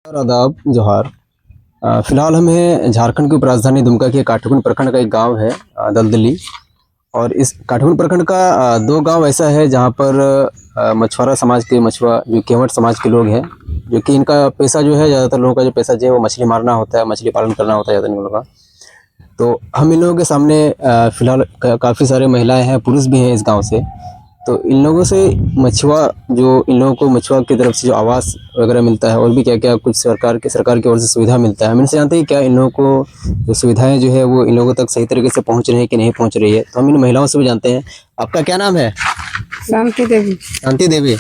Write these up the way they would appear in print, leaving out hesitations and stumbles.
और आदाब जोहार। फिलहाल हम हैं झारखंड की उपराजधानी दुमका के काठगुन प्रखंड का एक गांव है दलदली। और इस काठगुन प्रखंड का दो गांव ऐसा है जहां पर मछुआरा समाज के मछुआ जो केवट समाज के लोग हैं, जो कि इनका पैसा जो है, ज़्यादातर लोगों का जो पैसा जो है वो मछली मारना होता है, मछली पालन करना होता है ज़्यादा इन लोगों का। तो हम इन लोगों के सामने फिलहाल काफ़ी सारे महिलाएं हैं, पुरुष भी हैं इस गांव से। तो इन लोगों से मछुआ जो इन लोगों को मछुआ की तरफ से जो आवास वगैरह मिलता है और भी क्या क्या कुछ सरकार की ओर से सुविधा मिलता है, हम इनसे जानते हैं क्या इन लोगों को जो सुविधाएं जो है वो इन लोगों तक सही तरीके से पहुंच रही है कि नहीं पहुंच रही है। तो हम इन महिलाओं से भी जानते हैं। आपका क्या नाम है? शांति देवी। शांति देवी।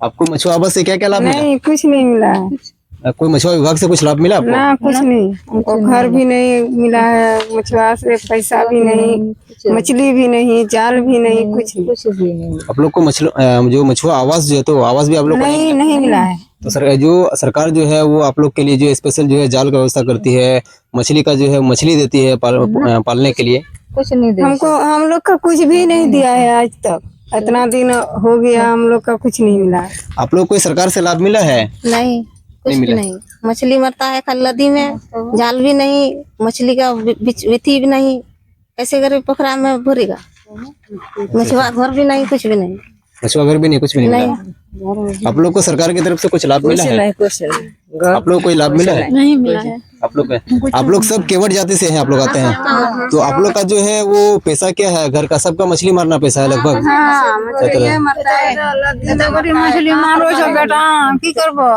आपको मछुआ आवास से क्या क्या लाभ मिला? नहीं, कुछ नहीं मिला है। कोई मछुआ विभाग से कुछ लाभ मिला आपको? ना, कुछ नहीं। हमको घर भी नहीं मिला है, मछुआ से पैसा भी नहीं, मछली भी नहीं, जाल भी नहीं, कुछ भी नहीं। आप लोग को जो मछुआ आवास जो है तो आवास भी आप लोग को नहीं मिला है। तो सरकार जो है वो आप लोग के लिए जो स्पेशल जो है जाल का व्यवस्था करती है, मछली का जो है मछली देती है पालने के लिए? कुछ नहीं दे हमको, हम लोग का कुछ भी नहीं दिया है आज तक। इतना दिन हो गया, हम लोग का कुछ नहीं मिला है। आप लोग कोई सरकार से लाभ मिला है? नहीं, कुछ नहीं। मछली मरता है कल नदी में, जाल भी नहीं, मछली का विथी भी नहीं, ऐसे गरीब पोखरा में भरेगा। मछुआ घर भी नहीं, कुछ भी नहीं। मछुआ घर भी नहीं, कुछ भी नहीं मिला। आप लोग को सरकार की तरफ से कुछ लाभ मिला है? आप लोग कोई लाभ मिला है? नहीं मिला है। आप लोग सब केवट जाति से हैं, आप लोग आते हैं तो आप लोग का जो है वो पैसा क्या है? घर का सबका मछली मारना पैसा है लगभग? मछली मारो जो बेटा, की करबो?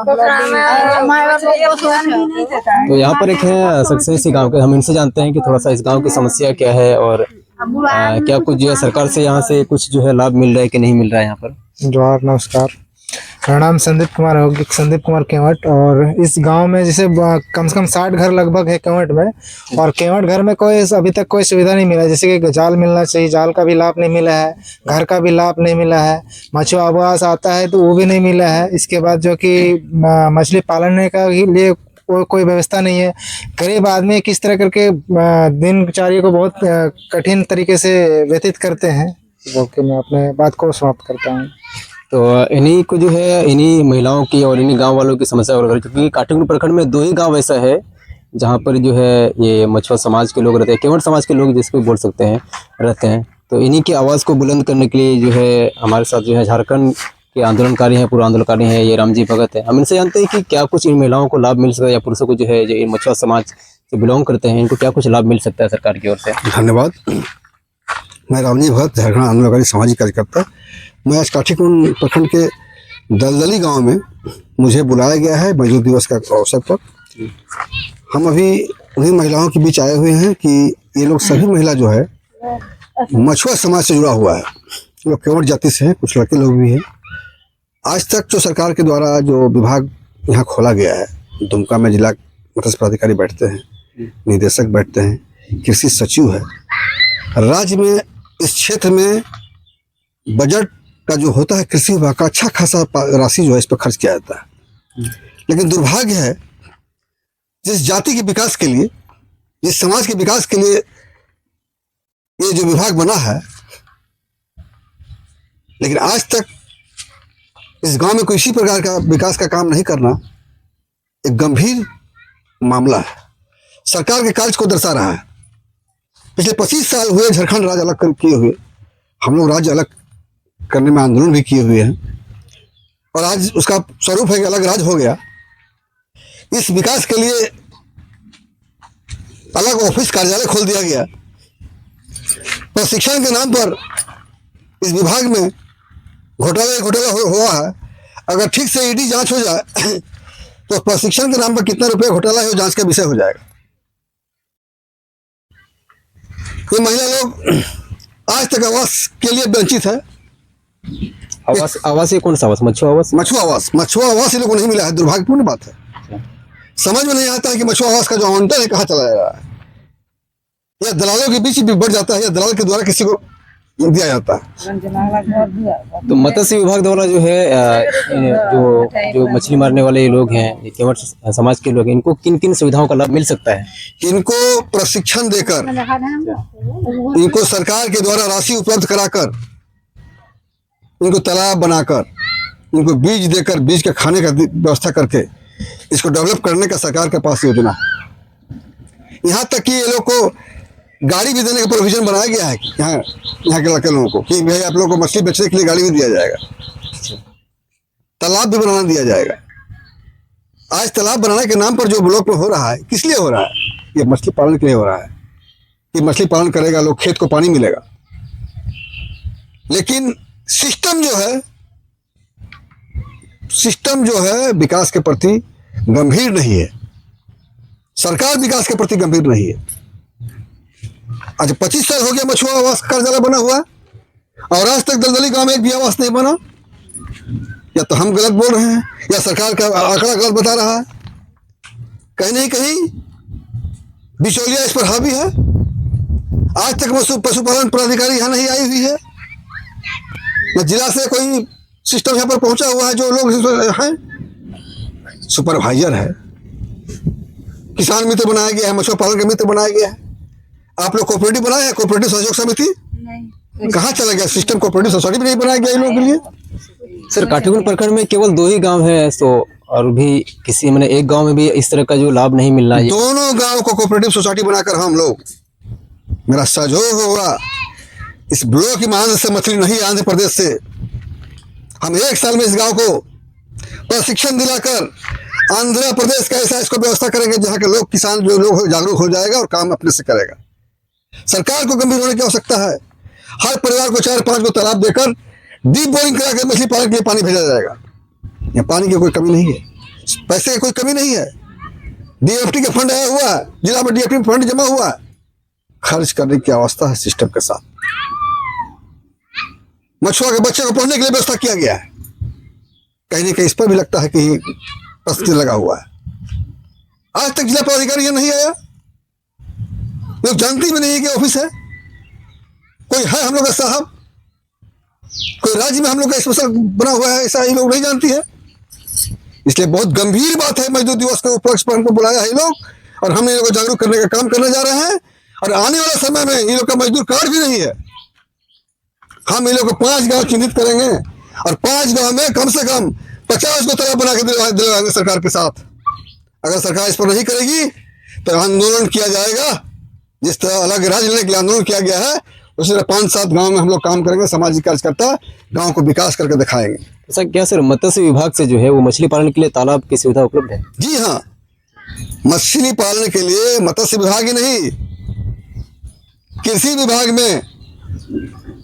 तो यहाँ पर एक है सक्सेस गांव के, हम इनसे जानते हैं कि थोड़ा सा इस गांव की समस्या क्या है और क्या कुछ जो है सरकार से यहाँ से कुछ जो है लाभ मिल रहा है कि नहीं मिल रहा है यहाँ पर। जोहार, नमस्कार। मेरा नाम संदीप कुमार केवट। और इस गांव में जैसे कम से कम 60 घर लगभग है केवट में, और केवट घर में कोई अभी तक कोई सुविधा नहीं मिला। जैसे कि जाल मिलना चाहिए, जाल का भी लाभ नहीं मिला है, घर का भी लाभ नहीं मिला है, मछुआ आवास आता है तो वो भी नहीं मिला है। इसके बाद जो कि मछली पालने का लिए कोई व्यवस्था नहीं है। गरीब आदमी किस तरह करके दिनचर्या को बहुत कठिन तरीके से व्यतीत करते हैं। तो मैं अपने बात को समाप्त करता हूँ। तो इन्हीं को जो है, इन्हीं महिलाओं की और इन्हीं गांव वालों की समस्या और क्योंकि काठगुन प्रखंड में 2 ही गांव ऐसा है जहां पर जो है ये मछुआ समाज के लोग रहते हैं, केवट समाज के लोग जिसको बोल सकते हैं रहते हैं। तो इन्हीं की आवाज़ को बुलंद करने के लिए जो है हमारे साथ जो है झारखंड के आंदोलनकारी हैं, पूर्व आंदोलनकारी हैं, ये रामजी भगत है। हम इनसे जानते हैं कि क्या कुछ इन महिलाओं को लाभ मिल सकता है या पुरुषों को जो है जो इन मछुआ समाज से बिलोंग करते हैं इनको क्या कुछ लाभ मिल सकता है सरकार की ओर से? धन्यवाद। मैं रामजी भगत, झारखंड आंदोलनकारी सामाजिक कार्यकर्ता। मैं आज काठगुन प्रखंड के दलदली गांव में मुझे बुलाया गया है मजदूर दिवस का अवसर पर। हम अभी उन्हीं महिलाओं के बीच आए हुए हैं कि ये लोग सभी महिला जो है मछुआ समाज से जुड़ा हुआ है। लोग केवट जाति से हैं, कुछ लड़के लोग भी हैं। आज तक जो सरकार के द्वारा जो विभाग यहाँ खोला गया है, दुमका में जिला मत्स्य पदाधिकारी बैठते हैं, निदेशक बैठते हैं, कृषि सचिव है। राज्य में इस क्षेत्र में बजट का जो होता है कृषि विभाग का अच्छा खासा राशि जो है इस पर खर्च किया जाता है। लेकिन दुर्भाग्य है, जिस जाति के विकास के लिए, जिस समाज के विकास के लिए ये जो विभाग बना है, लेकिन आज तक इस गांव में कोई इसी प्रकार का विकास का काम नहीं करना एक गंभीर मामला है। सरकार के कार्य को दर्शा रहा है। पिछले 25 साल हुए झारखंड राज्य अलग किए हुए, हम लोग राज्य अलग करने में आंदोलन भी किए हुए हैं, और आज उसका स्वरूप है कि अलग राज्य हो गया। इस विकास के लिए अलग ऑफिस कार्यालय खोल दिया गया। प्रशिक्षण के नाम पर इस विभाग में घोटाला हुआ है। अगर ठीक से ईडी जांच हो जाए तो प्रशिक्षण के नाम पर कितना रुपया घोटाला है वो जांच का विषय हो जाएगा। ये महिला लोग आज तक आवास के लिए वंचित है। आवास ये कौन सा आवास? मछुआ आवास ये लोगों को नहीं मिला है। दुर्भाग्यपूर्ण बात है। समझ में नहीं आता है कि मछुआ आवास का जो आवंटन है कहाँ चला जा रहा है, या दलालों के बीच भी बढ़ जाता है, या दलाल के द्वारा किसी को दिया जाता है। तो मत्स्य विभाग द्वारा जो है जो मछली मारने वाले लोग हैं, केवट समाज के लोग हैं, इनको किन किन सुविधाओं का लाभ मिल सकता है? इनको प्रशिक्षण देकर, इनको सरकार के द्वारा राशि उपलब्ध कराकर, इनको तालाब बनाकर, इनको बीज देकर, बीज के खाने का व्यवस्था करके इसको डेवलप करने का सरकार के पास योजना है। यहाँ तक कि ये लोग को गाड़ी भी देने का प्रोविजन बनाया गया है यहाँ के लड़के लोगों को कि भाई आप लोगों को मछली बेचने के लिए गाड़ी भी दिया जाएगा, तालाब भी बनाना दिया जाएगा। आज तालाब बनाने के नाम पर जो ब्लॉक में हो रहा है, किस लिए हो रहा है? ये मछली पालन के लिए हो रहा है कि मछली पालन करेगा लोग, खेत को पानी मिलेगा। लेकिन सिस्टम जो है विकास के प्रति गंभीर नहीं है। सरकार विकास के प्रति गंभीर नहीं है। आज 25 साल हो गया मछुआ आवास कार्यालय बना हुआ और आज तक दलदली गांव में एक भी आवास नहीं बना। या तो हम गलत बोल रहे हैं या सरकार का आंकड़ा गलत बता रहा है। कहीं नहीं कहीं बिचौलिया इस पर हावी है। आज तक पशुपालन पदाधिकारी यहाँ नहीं आई हुई है, न जिला से कोई सिस्टम यहाँ पर पहुंचा हुआ है। जो लोग हैं सुपरवाइजर है, किसान मित्र बनाया गया है, मछुआ पालन का मित्र बनाया गया है। आप लोग कोऑपरेटिव बनाए हैं, कोऑपरेटिव सहयोग समिति कहाँ चला गया? सिस्टम कोऑपरेटिव सोसाइटी भी नहीं बनाया गया इन लोगों के लिए। सर काटीगुंड प्रखंड में केवल 2 ही गांव है, तो और भी किसी मैंने एक गांव में भी इस तरह का जो लाभ नहीं मिल रहा है। दोनों गांव को कोऑपरेटिव सोसाइटी बनाकर हम लोग, मेरा सहयोग होगा। इस ब्लॉक की महान से मछली नहीं, आंध्र प्रदेश से हम 1 साल में इस गांव को प्रशिक्षण दिलाकर आंध्र प्रदेश का ऐसा इसको व्यवस्था करेंगे जहां के लोग, किसान जो लोग जागरूक हो जाएगा और काम अपने से करेगा। सरकार को गंभीर होने की आवश्यकता है। हर परिवार को 4-5 को तालाब देकर डीप बोरिंग कराकर मछली पालन के लिए पानी भेजा जाएगा। यहाँ पानी की कोई कमी नहीं है, पैसे की कोई कमी नहीं है। डीएफटी का फंड आया हुआ है, जिला में डीएफटी फंड जमा हुआ है, खर्च करने की अवस्था है सिस्टम के साथ। मछुआ के बच्चे को पढ़ने के लिए व्यवस्था किया गया है। कहीं ना कहीं इस पर भी लगता है कि प्रश्न लगा हुआ है। आज तक जिला पदाधिकारी यहाँ नहीं आया, लोग जानते भी नहीं है कि ऑफिस है। कोई है हम लोग का साहब, कोई राज्य में हम लोग का स्पेशल बना हुआ है, ऐसा ये लोग नहीं जानती है। इसलिए बहुत गंभीर बात है। मजदूर दिवस के उपलक्ष्य पर हमको बुलाया है ये लोग और हम इन लोगों को जागरूक करने का काम करने जा रहे हैं। और आने वाला समय में ये लोग का मजदूर कार्ड भी नहीं है। हम इन लोग को 5 गांव चिन्हित करेंगे और 5 गांव में कम से कम 50 को तालाब बना के दिलवाएंगे सरकार के साथ। अगर सरकार इस पर नहीं करेगी तो आंदोलन किया जाएगा। जिस तरह अलग राज्य लेने के लिए आंदोलन किया गया है, उसी तरह 5-7 गांव में हम लोग काम करेंगे। सामाजिक कार्यकर्ता गांव को विकास करके दिखाएंगे। ऐसा क्या सर मत्स्य विभाग से जो है वो मछली पालन के लिए तालाब की सुविधा उपलब्ध है? जी हाँ, मछली पालन के लिए मत्स्य विभाग ही नहीं, कृषि विभाग में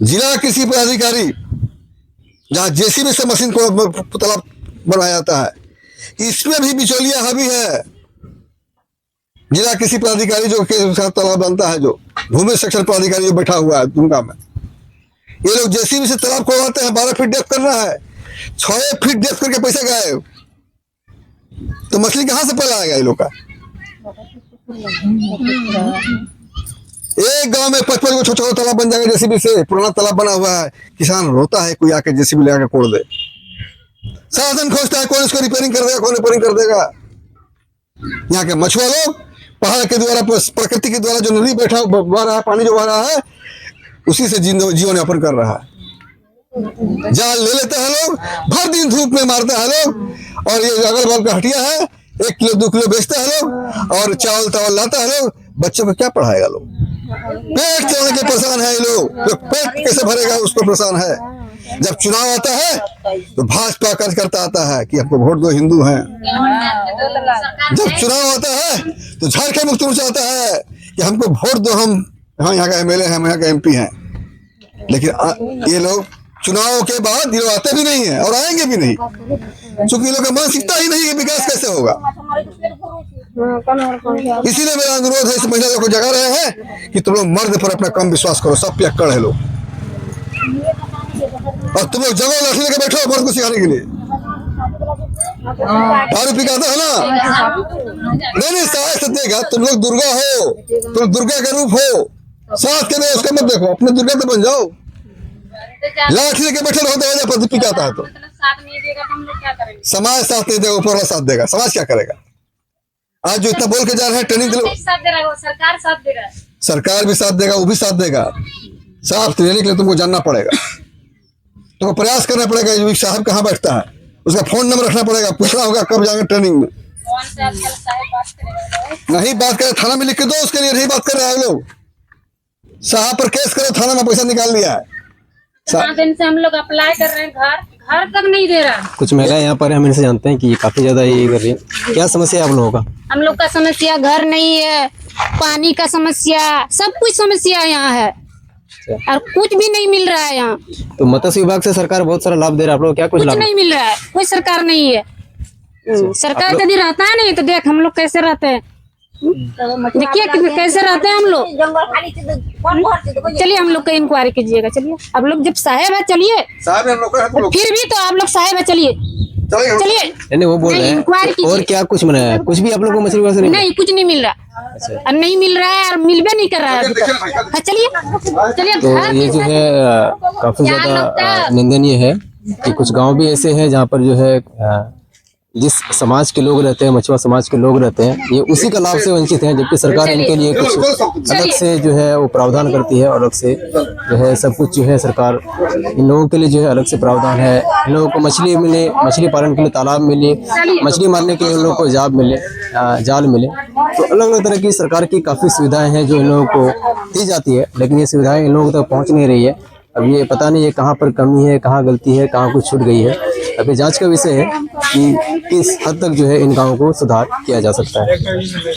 जिला कृषि पदाधिकारी, जहाँ जेसीबी से मशीन को तालाब बनाया जाता है, इसमें भी बिचौलिया हावी है। जिला कृषि पदाधिकारी जो के साथ तालाब बनता है, जो भूमि सेक्शन पदाधिकारी जो बैठा हुआ है दुमका में, ये लोग जेसीबी से तालाब खोदवाते हैं। 12 फीट डेप्थ करना है, 6 फीट डेप्थ करके पैसा गायब। तो मछली कहाँ से पल आएगा ये लोग का? एक गांव में 55 को छोटा तालाब बन जाएगा जेसीबी से। पुराना तालाब बना हुआ है, किसान रोता है, कोई आके जेसीबी ले आके कोड़ दे। साधन खोजता है, कौन इसको रिपेयरिंग कर देगा, कौन रिपेयरिंग कर देगा। यहाँ के मछुआ लोग पहाड़ के द्वारा, प्रकृति के द्वारा जो नदी बैठा बह रहा है, पानी जो बह रहा है, उसी से जीवन यापन कर रहा है। जाल ले लेता है लोग, भर दिन धूप में मारता है लोग, और ये अगल बगल का हटिया है, 1 किलो 2 किलो बेचता है लोग, और चावल तावल लाता है लोग। बच्चों को क्या पढ़ाएगा लोग? पेट चलने के परेशान है ये लोग। पेट कैसे भरेगा उसको परेशान है। जब चुनाव आता है तो भाजपा कार्यकर्ता आता है कि हमको वोट दो, हिंदू हैं। जब चुनाव आता है तो झारखंड मुक्ति मोर्चा आता है कि हमको वोट दो, हम यहाँ का एमएलए हैं, हम यहाँ का एमपी हैं। लेकिन ये लोग चुनाव के बाद ये लोग आते भी नहीं है और आएंगे भी नहीं, क्योंकि ये लोग का मानसिकता ही नहीं है कि विकास कैसे होगा। इसीलिए मेरा अनुरोध है इस महिला लोग को जगा रहे हैं कि तुम लोग मर्द पर अपना कम विश्वास करो। सब पियक्कड़ है लोग, और तुम लोग जगह लाठी लेके बैठो मर्द को सिखाने के लिए। दारू पिकाता है ना, नहीं साहस देगा। तुम लोग दुर्गा हो, तुम दुर्गा का रूप हो, साथ के नहीं उसका मत देखो, अपने दुर्गा तो बन जाओ। लाठी लेके बैठे रहो तो पिकाता है तो समाज साथ नहीं देगा, ऊपर वाला साथ देगा। समाज क्या करेगा? आज जो इतना बोल के जा रहे हैं ट्रेनिंग के लिए, सरकार साथ दे रहा है, सरकार भी साथ देगा, वो भी साथ देगा। साथ लेने के लिए तुमको जानना पड़ेगा, तुमको प्रयास करना पड़ेगा। साहब कहाँ बैठता है, उसका फोन नंबर रखना पड़ेगा, पूछना होगा कब जाएंगे ट्रेनिंग में। कौन से आजकल साहब बात करेगा? नहीं बात करे, थाना में लिख के दो, उसके लिए नहीं बात कर रहे हैं लोग। साहब पर केस करो, थाना में पैसा निकाल लिया है। 5 दिन से हम लोग अप्लाई कर रहे हैं, घर तक नहीं दे रहा। कुछ महिलाएं यहाँ पर हम इनसे जानते हैं कि ये काफी ज्यादा ये कर रही है। क्या समस्या है आप लोगों का? हम लोग का समस्या घर नहीं है, पानी का समस्या, सब कुछ समस्या यहाँ है और कुछ भी नहीं मिल रहा है यहाँ। तो मत्स्य विभाग से सरकार बहुत सारा लाभ दे रहा है, आप लोग क्या कुछ कुछ लाभ? नहीं मिल रहा है, कोई सरकार नहीं है। सरकार यदि रहता है नहीं तो देख हम लोग कैसे रहते हैं, देखिए कैसे रहते हैं हम लोग। चलिए हम लोग का इंक्वायरी कीजिएगा, चलिए अब लोग जब साहेब है चलिए, साहब हम लोग तो फिर भी तो आप लोग साहेब है चलिए चलिए। नहीं वो बोल रहे इंक्वायरी हैं कीजिए। और क्या कुछ मना है? कुछ भी आप लोग को मछली विभाग से नहीं? नहीं कुछ नहीं मिल रहा और नहीं मिल रहा है और मिलबे नहीं कर रहा है अभी तक। हाँ, चलिए चलिए तो घर ये जो है काफी ज्यादा निंदनीय है कि कुछ गांव भी ऐसे हैं जहां पर जो है जिस समाज के लोग रहते हैं, मछुआ समाज के लोग रहते हैं, ये उसी का लाभ से वंचित हैं, जबकि सरकार इनके लिए कुछ अलग से जो है वो प्रावधान करती है और अलग से जो है सब कुछ जो है सरकार इन लोगों के लिए जो है अलग से प्रावधान है। इन लोगों को मछली मिले, मछली पालन के लिए तालाब मिले, मछली मारने के लिए इन लोगों को जाल मिले। तो अलग अलग तरह की सरकार की काफी सुविधाएं हैं जो इन लोगों को दी जाती है, लेकिन ये सुविधाएं इन लोगों तक पहुंच नहीं रही है। अब ये पता नहीं है कहाँ पर कमी है, कहाँ गलती है, कहाँ कुछ छूट गई है। अभी जांच का विषय है कि किस हद तक जो है इन गाँवों को सुधार किया जा सकता है।